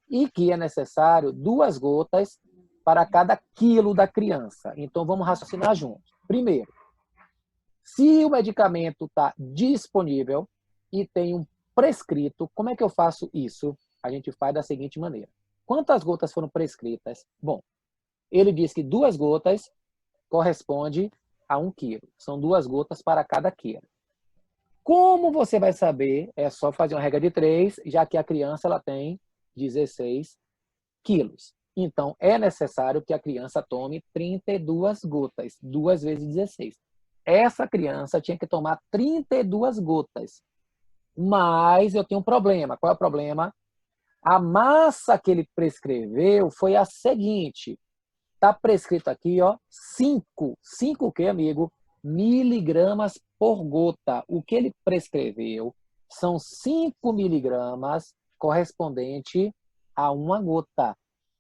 e que é necessário 2 gotas para cada quilo da criança. Então, vamos raciocinar juntos. Primeiro, se o medicamento está disponível e tem um prescrito, como é que eu faço isso? A gente faz da seguinte maneira. Quantas gotas foram prescritas? Bom, ele diz que 2 gotas corresponde a 1 quilo. São 2 gotas para cada quilo. Como você vai saber? É só fazer uma regra de 3, já que a criança ela tem 16 quilos. Então, é necessário que a criança tome 32 gotas, 2 vezes 16. Essa criança tinha que tomar 32 gotas. Mas eu tenho um problema. Qual é o problema? A massa que ele prescreveu foi a seguinte. Está prescrito aqui, ó, 5 o quê, amigo? Miligramas por gota. O que ele prescreveu são 5 miligramas correspondente a 1 gota.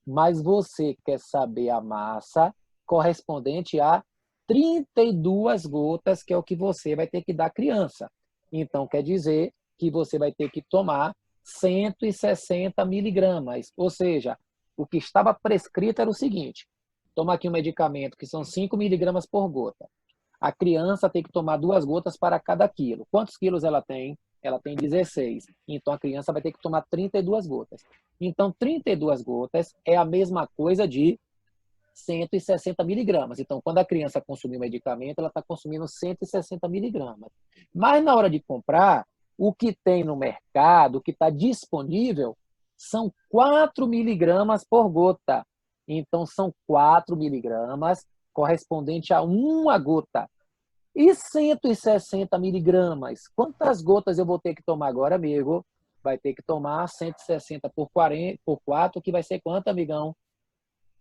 Mas você quer saber a massa correspondente a 32 gotas, que é o que você vai ter que dar à criança. Então, quer dizer que você vai ter que tomar 160 miligramas. Ou seja, o que estava prescrito era o seguinte. Toma aqui um medicamento que são 5 miligramas por gota. A criança tem que tomar 2 gotas para cada quilo. Quantos quilos ela tem? Ela tem 16. Então, a criança vai ter que tomar 32 gotas. Então, 32 gotas é a mesma coisa de 160 miligramas. Então, quando a criança consumir o medicamento, ela está consumindo 160 miligramas. Mas, na hora de comprar, o que tem no mercado, o que está disponível, são 4 miligramas por gota. Então, são 4 miligramas correspondente a 1 gota. E 160 miligramas? Quantas gotas eu vou ter que tomar agora, amigo? Vai ter que tomar 160 por 4, que vai ser quanto, amigão?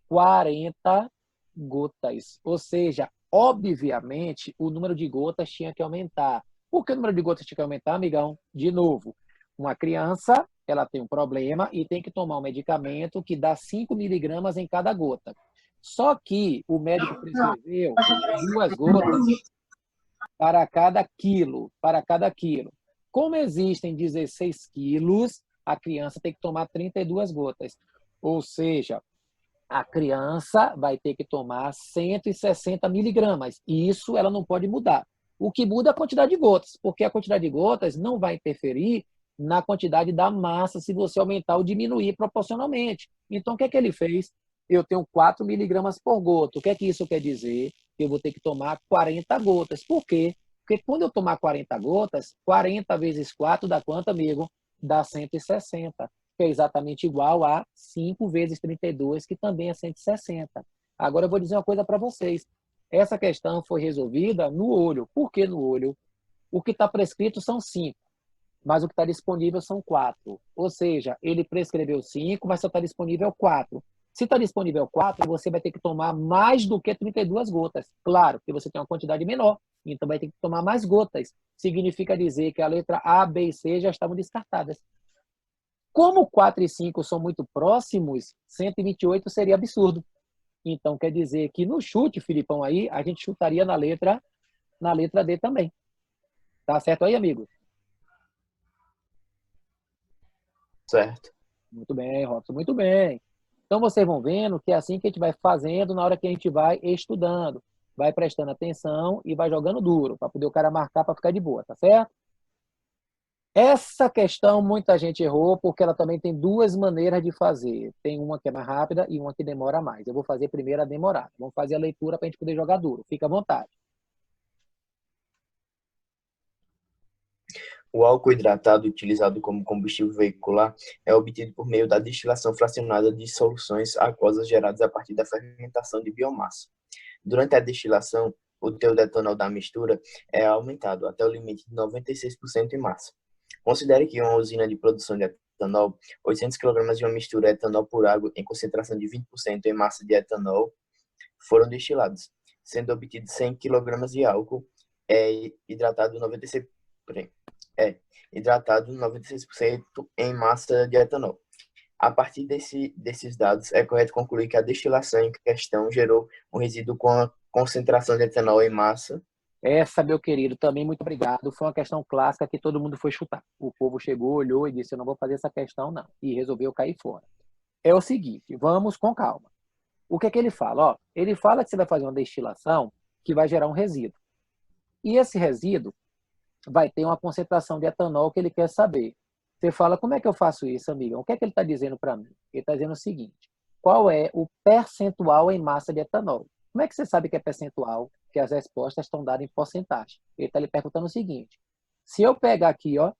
40 gotas. Ou seja, obviamente, o número de gotas tinha que aumentar. Por que o número de gotas tinha que aumentar, amigão? De novo, uma criança, ela tem um problema e tem que tomar um medicamento que dá 5 miligramas em cada gota. Só que o médico prescreveu 2 gotas para cada quilo. Como existem 16 quilos, a criança tem que tomar 32 gotas. Ou seja, a criança vai ter que tomar 160 miligramas. E isso ela não pode mudar. O que muda é a quantidade de gotas, porque a quantidade de gotas não vai interferir na quantidade da massa se você aumentar ou diminuir proporcionalmente. Então, o que é que ele fez? Eu tenho 4 miligramas por gota. O que é que isso quer dizer? Eu vou ter que tomar 40 gotas. Por quê? Porque quando eu tomar 40 gotas, 40 vezes 4 dá quanto, amigo? Dá 160, que é exatamente igual a 5 vezes 32, que também é 160. Agora eu vou dizer uma coisa para vocês. Essa questão foi resolvida no olho. Por que no olho? O que está prescrito são 5, mas o que está disponível são 4. Ou seja, ele prescreveu 5, mas só está disponível 4. Se está disponível 4, você vai ter que tomar mais do que 32 gotas. Claro, que você tem uma quantidade menor, então vai ter que tomar mais gotas. Significa dizer que a letra A, B e C já estavam descartadas. Como 4 e 5 são muito próximos, 128 seria absurdo. Então, quer dizer que no chute, Filipão, aí, a gente chutaria na letra D também. Tá certo aí, amigo? Certo. Muito bem, Robson, muito bem. Então, vocês vão vendo que é assim que a gente vai fazendo na hora que a gente vai estudando. Vai prestando atenção e vai jogando duro, para poder o cara marcar para ficar de boa, tá certo? Essa questão muita gente errou, porque ela também tem 2 maneiras de fazer. Tem uma que é mais rápida e uma que demora mais. Eu vou fazer primeiro a demorada. Vamos fazer a leitura para a gente poder jogar duro. Fica à vontade. O álcool hidratado utilizado como combustível veicular é obtido por meio da destilação fracionada de soluções aquosas geradas a partir da fermentação de biomassa. Durante a destilação, o teor de etanol da mistura é aumentado até o limite de 96% em massa. Considere que uma usina de produção de etanol, 800 kg de uma mistura etanol por água em concentração de 20% em massa de etanol foram destilados, sendo obtido 100 kg de álcool hidratado 96%. hidratado 96% em massa de etanol. A partir desses dados, é correto concluir que a destilação em questão gerou um resíduo com a concentração de etanol em massa. Essa, meu querido, também muito obrigado. Foi uma questão clássica que todo mundo foi chutar. O povo chegou, olhou e disse, eu não vou fazer essa questão, não. E resolveu cair fora. É o seguinte, vamos com calma. O que é que ele fala? Ó, ele fala que você vai fazer uma destilação que vai gerar um resíduo. E esse resíduo vai ter uma concentração de etanol que ele quer saber. Você fala, como é que eu faço isso, amiga? O que é que ele está dizendo para mim? Ele está dizendo o seguinte, qual é o percentual em massa de etanol? Como é que você sabe que é percentual? Que as respostas estão dadas em porcentagem. Ele está lhe perguntando o seguinte, se eu pegar aqui, ó,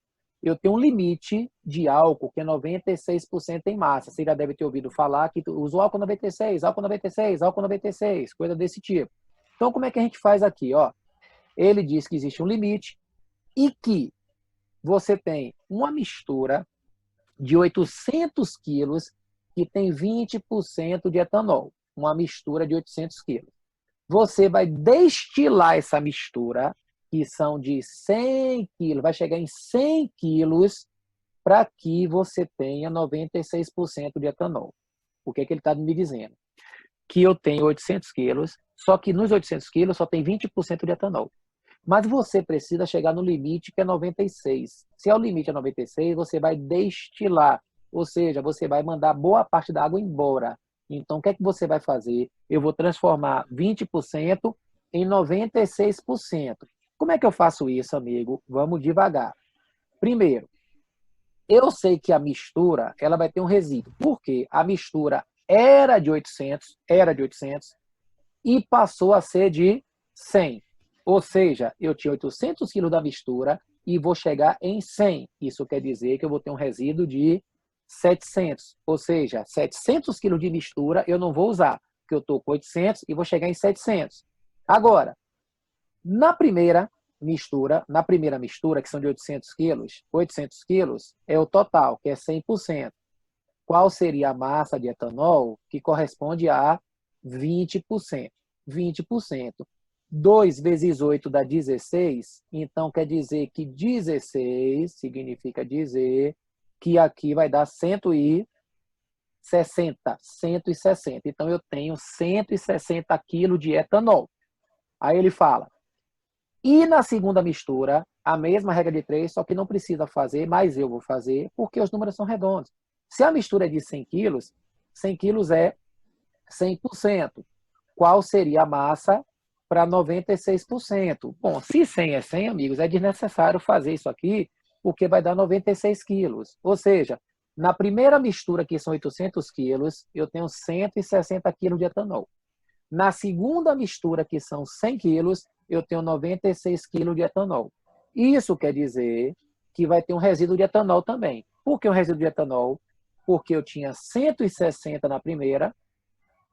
eu tenho um limite de álcool que é 96% em massa. Você já deve ter ouvido falar que usa o álcool 96, álcool 96, álcool 96, coisa desse tipo. Então, como é que a gente faz aqui? Ó? Ele diz que existe um limite e que você tem uma mistura de 800 quilos que tem 20% de etanol. Uma mistura de 800 quilos. Você vai destilar essa mistura, que são de 100 quilos, vai chegar em 100 quilos para que você tenha 96% de etanol. O que é que ele está me dizendo? Que eu tenho 800 quilos, só que nos 800 quilos só tem 20% de etanol. Mas você precisa chegar no limite que é 96. Se é o limite é 96, você vai destilar, ou seja, você vai mandar boa parte da água embora. Então, o que é que você vai fazer? Eu vou transformar 20% em 96%. Como é que eu faço isso, amigo? Vamos devagar. Primeiro, eu sei que a mistura ela vai ter um resíduo. Por quê? A mistura era de 800 e passou a ser de 100. Ou seja, eu tinha 800 quilos da mistura e vou chegar em 100. Isso quer dizer que eu vou ter um resíduo de 700. Ou seja, 700 quilos de mistura eu não vou usar, porque eu estou com 800 e vou chegar em 700. Agora, na primeira mistura, que são de 800 quilos é o total, que é 100%. Qual seria a massa de etanol que corresponde a 20%? 20%. 2 vezes 8 dá 16, então quer dizer que 16 significa dizer que aqui vai dar 160. Então eu tenho 160 quilos de etanol. Aí ele fala, e na segunda mistura, a mesma regra de 3, só que não precisa fazer, mas eu vou fazer, porque os números são redondos. Se a mistura é de 100 quilos, 100 quilos é 100%. Qual seria a massa para 96%? Bom, se 100 é 100, amigos, é desnecessário fazer isso aqui, porque vai dar 96 quilos. Ou seja, na primeira mistura, que são 800 quilos, eu tenho 160 quilos de etanol. Na segunda mistura, que são 100 quilos, eu tenho 96 quilos de etanol. Isso quer dizer que vai ter um resíduo de etanol também. Por que um resíduo de etanol? Porque eu tinha 160 na primeira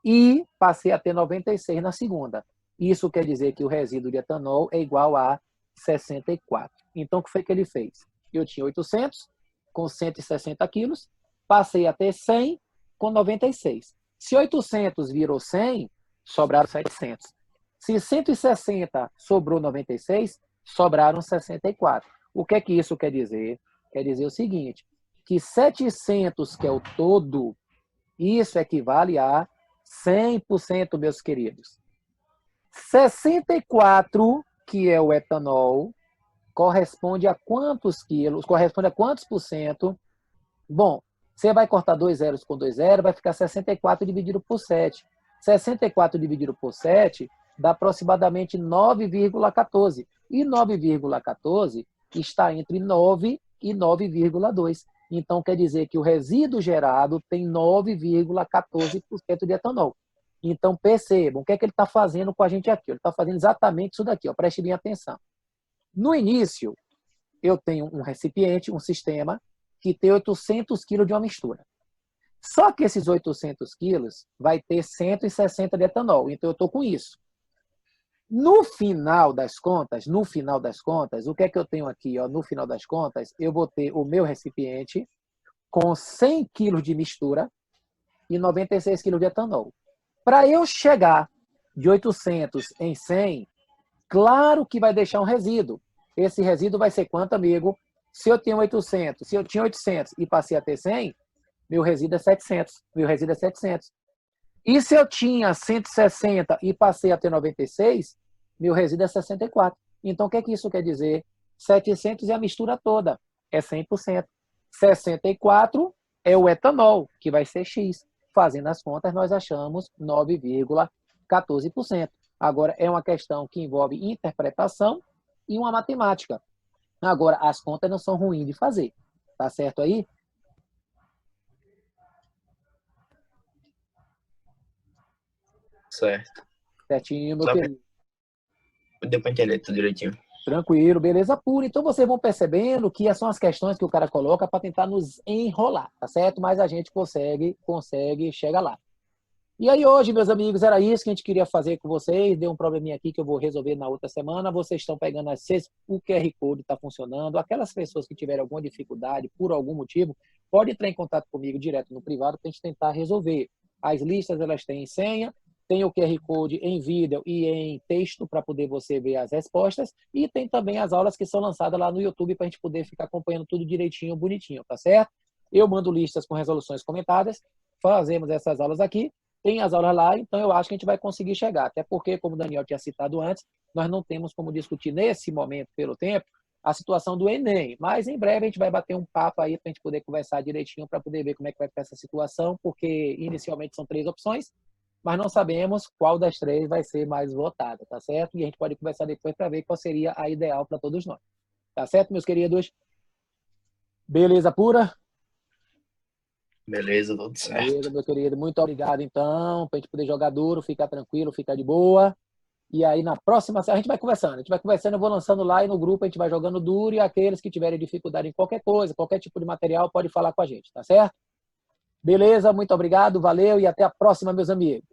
e passei a ter 96 na segunda. Isso quer dizer que o resíduo de etanol é igual a 64. Então, o que foi que ele fez? Eu tinha 800 com 160 quilos, passei a ter 100 com 96. Se 800 virou 100, sobraram 700. Se 160 sobrou 96, sobraram 64. O que é que isso quer dizer? Quer dizer o seguinte, que 700, que é o todo, isso equivale a 100%, meus queridos. 64, que é o etanol, corresponde a quantos quilos? Corresponde a quantos por cento? Bom, você vai cortar 2 zeros com 2 zeros, vai ficar 64 dividido por 7. 64 dividido por 7 dá aproximadamente 9,14. E 9,14 está entre 9 e 9,2. Então, quer dizer que o resíduo gerado tem 9,14% de etanol. Então, percebam, o que é que ele está fazendo com a gente aqui? Ele está fazendo exatamente isso daqui, ó, preste bem atenção. No início, eu tenho um recipiente, um sistema, que tem 800 quilos de uma mistura. Só que esses 800 quilos vai ter 160 de etanol. Então, eu estou com isso. No final das contas, o que é que eu tenho aqui? Ó? No final das contas, eu vou ter o meu recipiente com 100 quilos de mistura e 96 quilos de etanol. Para eu chegar de 800 em 100, claro que vai deixar um resíduo. Esse resíduo vai ser quanto, amigo? Se eu tinha 800 e passei a ter 100, meu resíduo é 700. Meu resíduo é 700. E se eu tinha 160 e passei a ter 96, meu resíduo é 64. Então, o que é que isso quer dizer? 700 é a mistura toda, é 100%. 64 é o etanol, que vai ser X. Fazendo as contas, nós achamos 9,14%. Agora, é uma questão que envolve interpretação e uma matemática. Agora, as contas não são ruins de fazer. Tá certo aí? Certo. Certinho, meu Só querido. deu para entender tudo direitinho. Tranquilo, beleza pura. Então vocês vão percebendo que são as questões que o cara coloca para tentar nos enrolar, tá certo? Mas a gente consegue, chega lá. E aí hoje, meus amigos, era isso que a gente queria fazer com vocês. Deu um probleminha aqui que eu vou resolver na outra semana. Vocês estão pegando o QR Code está funcionando. Aquelas pessoas que tiverem alguma dificuldade por algum motivo, pode entrar em contato comigo direto no privado para a gente tentar resolver. As listas elas têm senha. Tem o QR Code em vídeo e em texto para poder você ver as respostas. E tem também as aulas que são lançadas lá no YouTube para a gente poder ficar acompanhando tudo direitinho, bonitinho, tá certo? Eu mando listas com resoluções comentadas, fazemos essas aulas aqui, tem as aulas lá, então eu acho que a gente vai conseguir chegar. Até porque, como o Daniel tinha citado antes, nós não temos como discutir nesse momento, pelo tempo, a situação do Enem. Mas em breve a gente vai bater um papo aí para a gente poder conversar direitinho para poder ver como é que vai ficar essa situação, porque inicialmente são 3 opções, mas não sabemos qual das 3 vai ser mais votada, tá certo? E a gente pode conversar depois para ver qual seria a ideal para todos nós. Tá certo, meus queridos? Beleza pura? Beleza, tudo certo. Beleza, meu querido. Muito obrigado, então, para a gente poder jogar duro, ficar tranquilo, ficar de boa. E aí, na próxima, a gente vai conversando. Eu vou lançando lá e no grupo a gente vai jogando duro e aqueles que tiverem dificuldade em qualquer coisa, qualquer tipo de material, pode falar com a gente, tá certo? Beleza, muito obrigado, valeu e até a próxima, meus amigos.